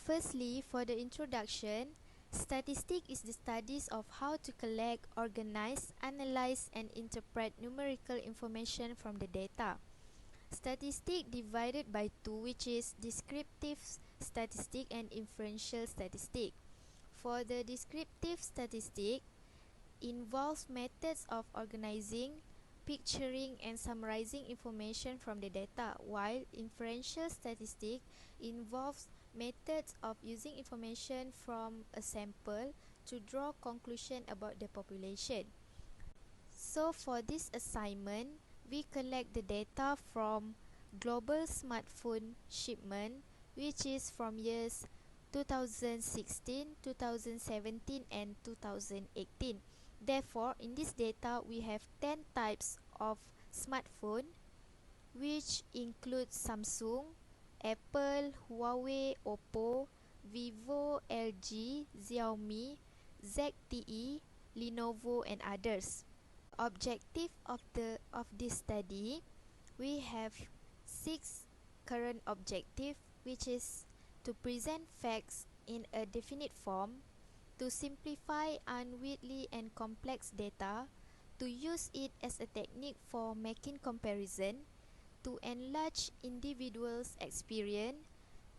Firstly, for the introduction, statistic is the studies of how to collect, organize, analyze, and interpret numerical information from the data. Statistic divided by two, which is descriptive statistic and inferential statistic. For the descriptive statistic, involves methods of organizing, picturing, and summarizing information from the data, while inferential statistic involves methods of using information from a sample to draw conclusion about the population. So for this assignment, we collect the data from global smartphone shipment, which is from years 2016, 2017 and 2018. Therefore, in this data, we have 10 types of smartphone, which include Samsung, Apple, Huawei, Oppo, Vivo, LG, Xiaomi, ZTE, Lenovo and others. Objective of this study, we have 6 current objective, which is to present facts in a definite form, to simplify unwieldy and complex data, to use it as a technique for making comparison, to enlarge individuals' experience,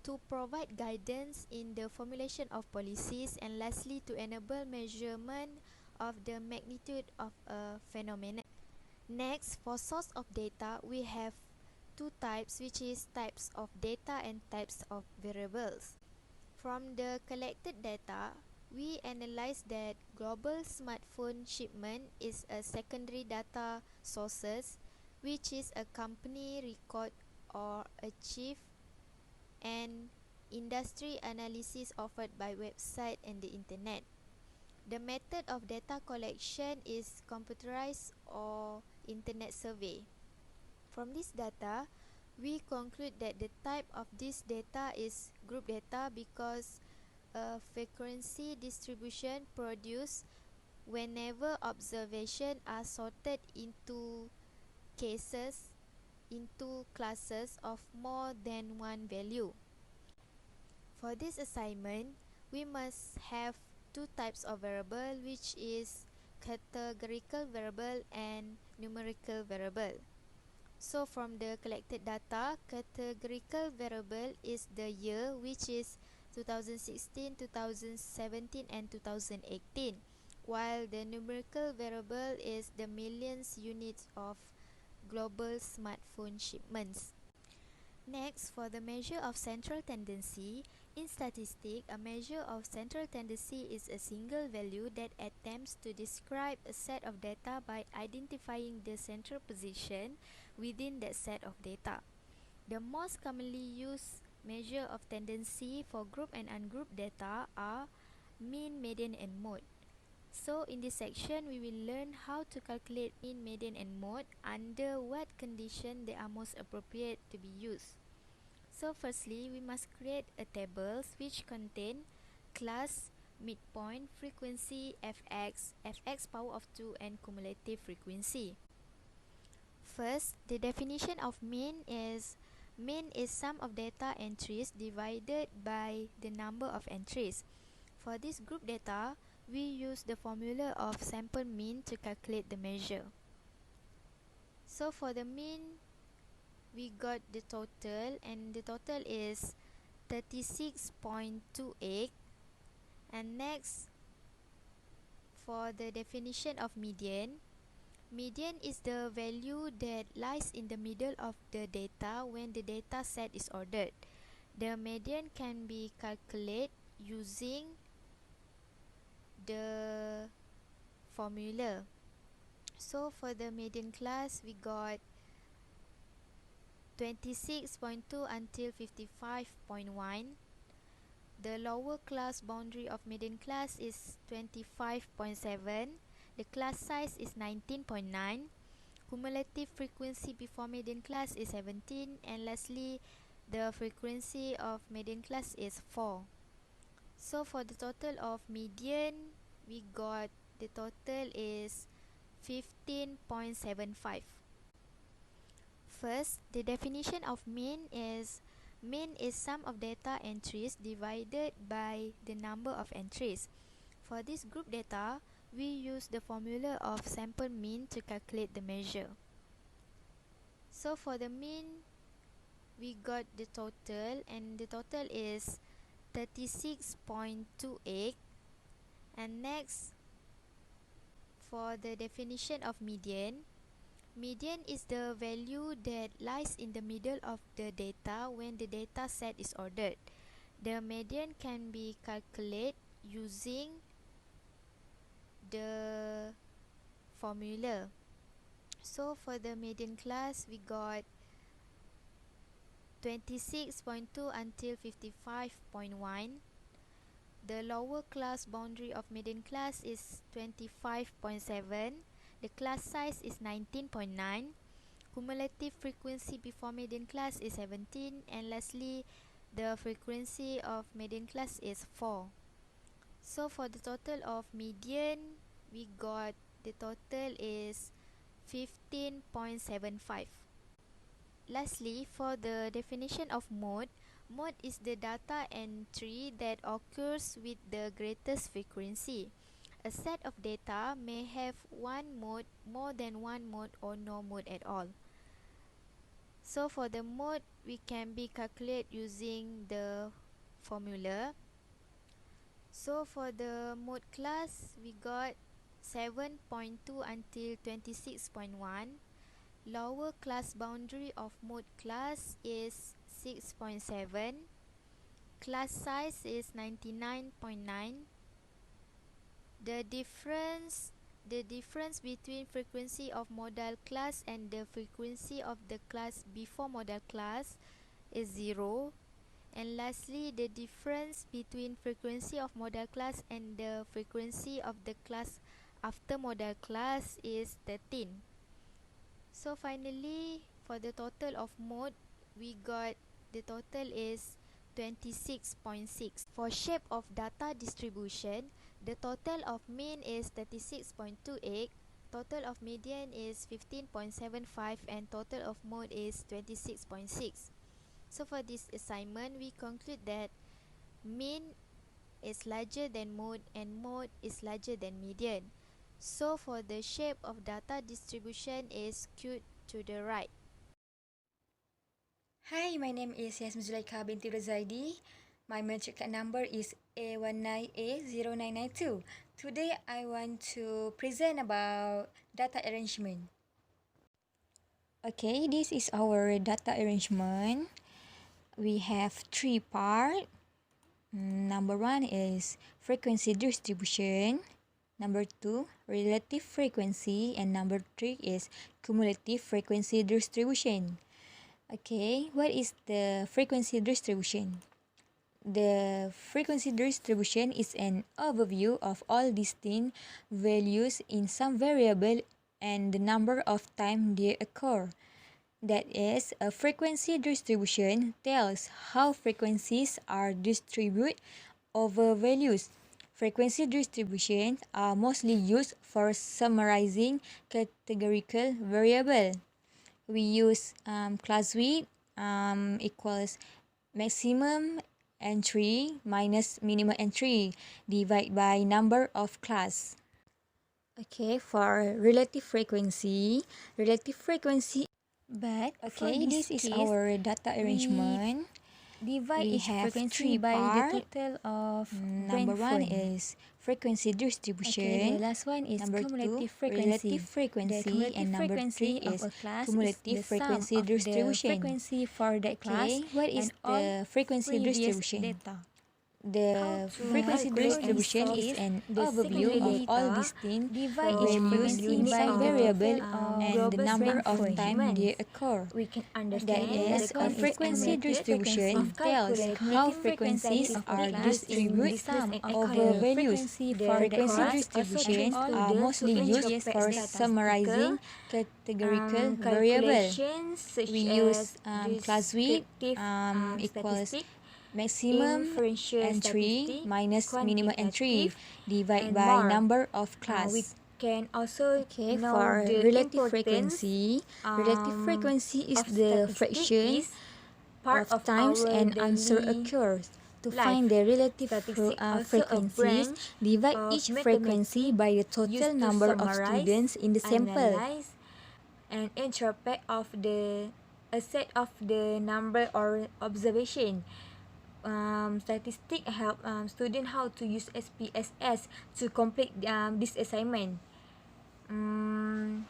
to provide guidance in the formulation of policies, and lastly to enable measurement of the magnitude of a phenomenon. Next, for source of data, we have two types, which is types of data and types of variables. From the collected data, we analyze that global smartphone shipment is a secondary data sources, which is a company record or achieve, and industry analysis offered by website and the internet. The method of data collection is computerized or internet survey. From this data, we conclude that the type of this data is group data because a frequency distribution produced whenever observations are sorted into classes of more than one value. For this assignment, we must have two types of variable, which is categorical variable and numerical variable. So from the collected data, categorical variable is the year, which is 2016, 2017 and 2018, while the numerical variable is the millions units of global smartphone shipments. Next, for the measure of central tendency, in statistics, a measure of central tendency is a single value that attempts to describe a set of data by identifying the central position within that set of data. The most commonly used measure of tendency for group and ungrouped data are mean, median and mode. So in this section, we will learn how to calculate mean, median and mode, under what condition they are most appropriate to be used. So firstly, we must create a tables which contain class, midpoint, frequency, fx power of 2 and cumulative frequency. First, the definition of mean is sum of data entries divided by the number of entries. For this group data, we use the formula of sample mean to calculate the measure. So for the mean, we got the total, and the total is 36.28. And next, for the definition of median, median is the value that lies in the middle of the data when the data set is ordered. The median can be calculated using the formula. So for the median class, we got 26.2 until 55.1. The lower class boundary of median class is 25.7. The class size is 19.9. Cumulative frequency before median class is 17. And lastly, the frequency of median class is 4. So for the total of median, we got the total is 15.75. First, the definition of mean is Mean is sum of data entries divided by the number of entries. For this group data, we use the formula of sample mean to calculate the measure. So for the mean, we got the total, and the total is 36.28. And next, for the definition of median, median is the value that lies in the middle of the data when the data set is ordered. The median can be calculated using the formula. So for the median class, we got 26.2 until 55.1. The lower class boundary of median class is 25.7. The class size is 19.9. Cumulative frequency before median class is 17. And lastly, the frequency of median class is 4. So for the total of median, we got the total is 15.75. Lastly, for the definition of mode, mode is the data entry that occurs with the greatest frequency. A set of data may have one mode, more than one mode, or no mode at all. So for the mode, we can be calculated using the formula. So for the mode class, we got 7.2 until 26.1. Lower class boundary of mode class is 6.7. Class size is 99.9. The difference between frequency of modal class and the frequency of the class before modal class is 0. And lastly, the difference between frequency of modal class and the frequency of the class after modal class is 13. So finally, for the total of mode, we got the total is 26.6. For shape of data distribution, the total of mean is 36.28, total of median is 15.75, and total of mode is 26.6. So for this assignment, we conclude that mean is larger than mode and mode is larger than median. So for the shape of data distribution is skewed to the right. Hi, my name is Yasmin Zulaika binti Razaidi. My matric card number is A19A0992. Today I want to present about data arrangement. Okay, this is our data arrangement. We have three parts. Number one is frequency distribution. Number two, relative frequency. And number three is cumulative frequency distribution. Okay, what is the frequency distribution? The frequency distribution is an overview of all distinct values in some variable and the number of times they occur. That is, a frequency distribution tells how frequencies are distributed over values. Frequency distributions are mostly used for summarizing categorical variable. We use class width equals maximum entry minus minimum entry divided by number of class. Okay, for relative frequency, but okay, this is our data arrangement. Divide each frequency by the total of number one is frequency distribution. Okay, the last one is number cumulative frequency. And number three is cumulative frequency distribution. Frequency for that class. Okay, what is the frequency distribution? Data. The frequency distribution is an overview of all distinct values in some variable and the number of times they occur. We can understand that is, a frequency distribution tells how frequencies are distributed over values. Frequency distributions are mostly used for summarizing categorical variable. We use class width equals maximum entry minus minimum entry divided by number of class. We can also for relative frequency. Relative frequency is the fraction part of of times our an answer daily occurs. To life. find the relative Statistic also a frequencies, branch divide of each frequency mathematics by the total used to number of summarize, students in the sample. analyze, and interpret of a set of the number or observation. Statistic help student how to use SPSS to complete this assignment. And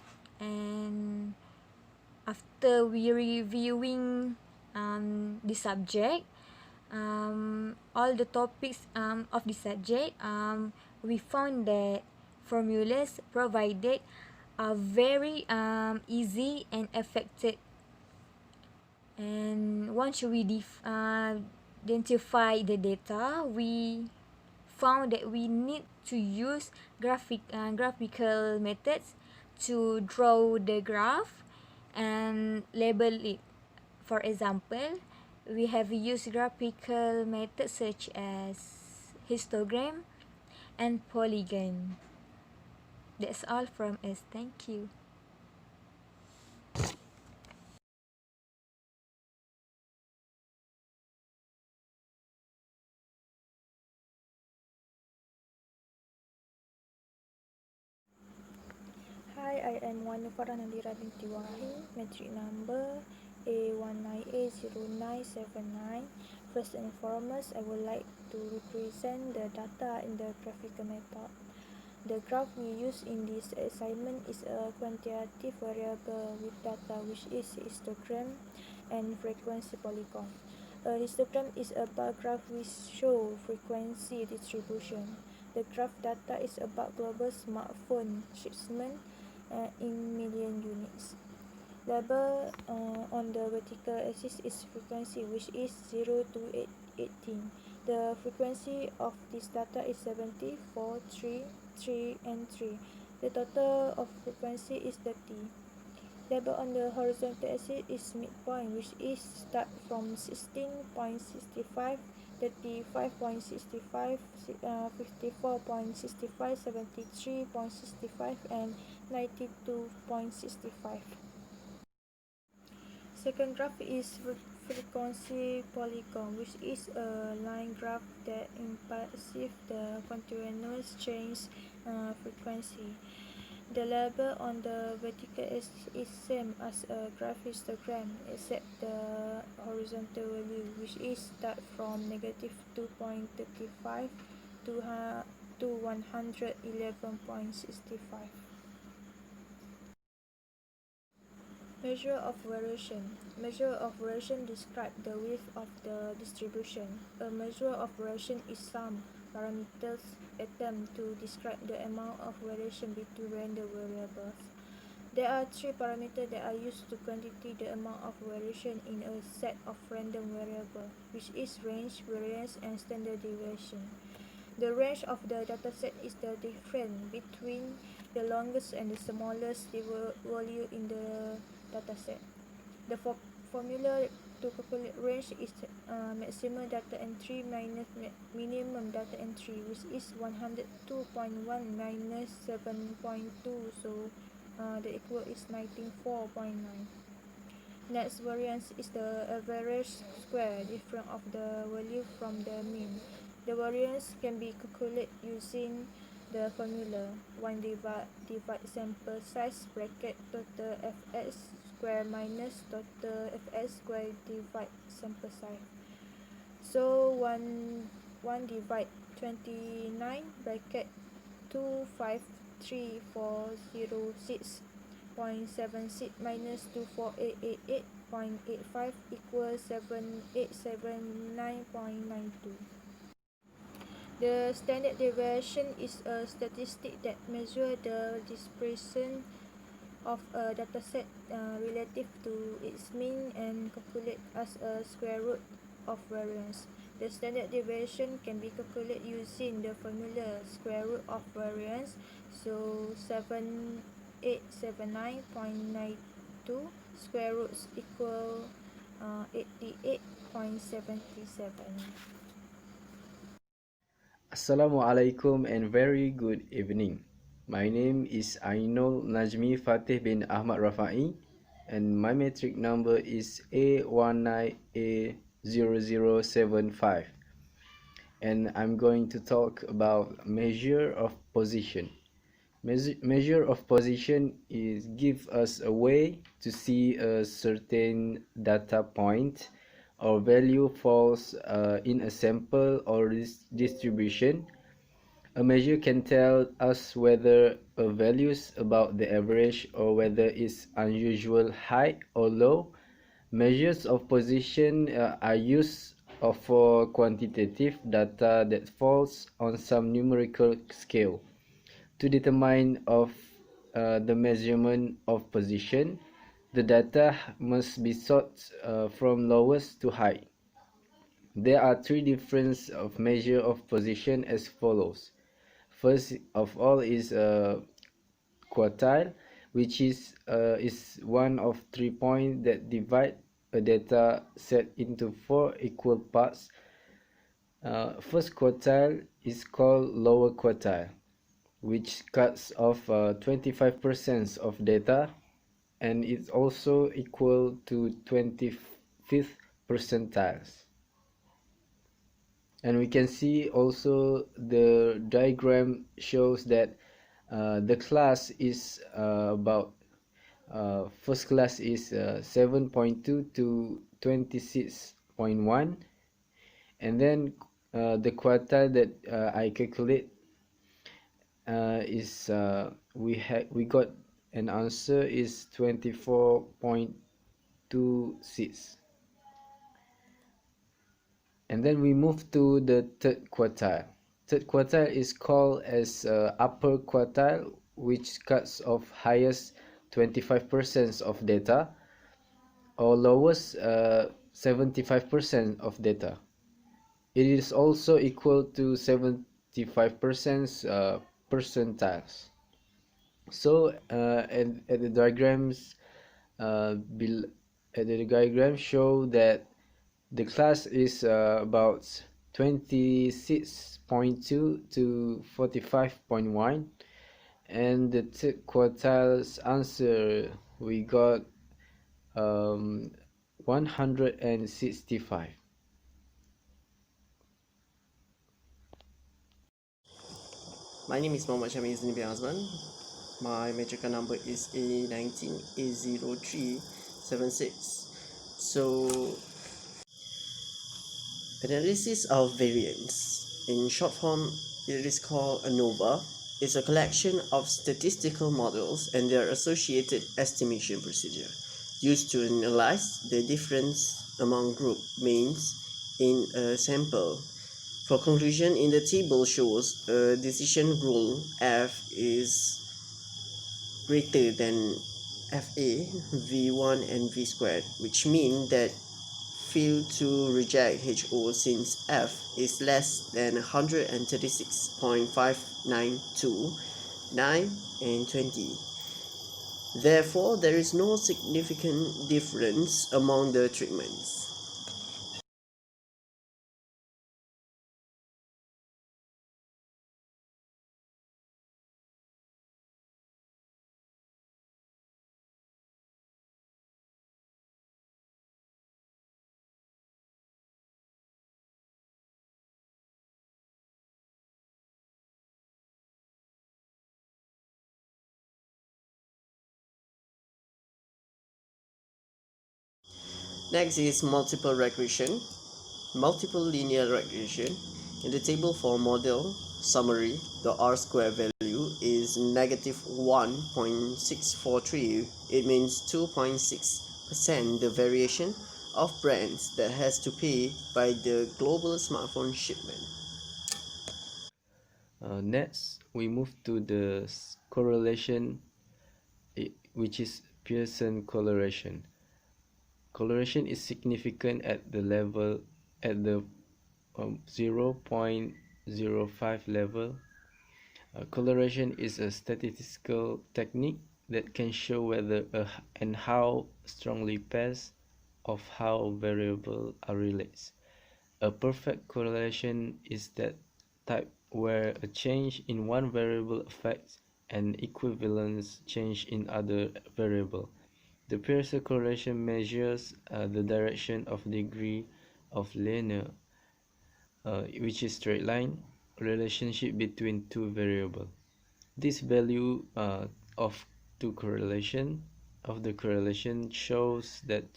after we reviewing the subject, all the topics of the subject, we found that formulas provided are very easy and effective. And once we identify the data, we found that we need to use graphical methods to draw the graph and label it. For example, we have used graphical methods such as histogram and polygon. That's all from us. Thank you. Hi, I am Wanufara Nandira binti Wahid, metric number A19A0979. First and foremost, I would like to represent the data in the graphical method. The graph we use in this assignment is a quantitative variable with data which is histogram and frequency polygon. A histogram is a bar graph which shows frequency distribution. The graph data is about global smartphone shipment in million units. Label on the vertical axis is frequency, which is 0 to 18. The frequency of this data is 70, 4, 3, 3, and 3. The total of frequency is 30. Label on the horizontal axis is midpoint, which is start from 16.65, 35.65, 54.65, 73.65, and 92.65. Second graph is frequency polygon, which is a line graph that implies the continuous change frequency. The label on the vertical axis is same as a graph histogram, except the horizontal value, which is start from negative 2.35 to 111.65. Measure of variation. Measure of variation describes the width of the distribution. A measure of variation is some parameters attempt to describe the amount of variation between random variables. There are three parameters that are used to quantify the amount of variation in a set of random variables, which is range, variance, and standard deviation. The range of the dataset is the difference between the longest and the smallest value in the dataset. The formula to calculate range is maximum data entry minus minimum data entry, which is 102.1 minus 7.2, so the equal is 94.9. Next variance is the average square difference of the value from the mean. The variance can be calculated using the formula 1 divide sample size bracket total fx square minus total fx square divide sample size. So 1 divide 29 bracket 253,406.76 minus 24888.85 equals 7879.92. The standard deviation is a statistic that measures the dispersion of a dataset relative to its mean and calculate as a square root of variance. The standard deviation can be calculated using the formula square root of variance, so 7879.92 square roots equal 88.77. Assalamualaikum and very good evening. My name is Ainul Najmi Fatih bin Ahmad Rafai. and my metric number is A19A0075, and I'm going to talk about measure of position. Measure of position is give us a way to see a certain data point or value falls in a sample or distribution. A measure can tell us whether a value is about the average or whether it's unusual high or low. Measures of position are used for quantitative data that falls on some numerical scale. To determine of the measurement of position, the data must be sorted from lowest to high. There are three different of measure of position as follows. First of all is quartile, which is one of 3 points that divide a data set into four equal parts. First quartile is called lower quartile, which cuts off 25% of data, and it's also equal to 25th percentiles. And we can see also the diagram shows that the class is about first class is 7.2 to 26.1, and then the quartile that I calculate is we got an answer is 24.26. And then we move to the third quartile. Third quartile is called as upper quartile, which cuts off highest 25% of data, or lowest 75% of data. It is also equal to 75% percentiles. So at the diagrams at the diagram show that the class is about 26.2 to 45.1, and the third quartile's answer we got 165. My name is Mohammad Shami Izni bin Azman. My metric number is A19A0376. So, analysis of variance. In short form, it is called ANOVA. It's a collection of statistical models and their associated estimation procedure used to analyze the difference among group means in a sample. For conclusion, in the table shows a decision rule F is greater than FA, V1 and V squared, which means that fail to reject HO since F is less than 136.592, 9 and 20. Therefore, there is no significant difference among the treatments. Next is multiple regression, multiple linear regression. In the table for model summary, the R-square value is negative 1.643. It means 2.6% the variation of brands that has to pay by the global smartphone shipment. Next, we move to the correlation, which is Pearson correlation. Correlation is significant at the 0.05 level. Correlation is a statistical technique that can show whether and how strongly pairs of how variables are related. A perfect correlation is that type where a change in one variable affects an equivalent change in other variable. The Pearson correlation measures the direction of degree of linear, which is straight line, relationship between two variables. This value of the correlation shows that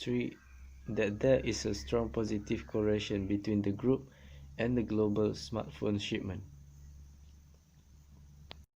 there is a strong positive correlation between the group and the global smartphone shipment.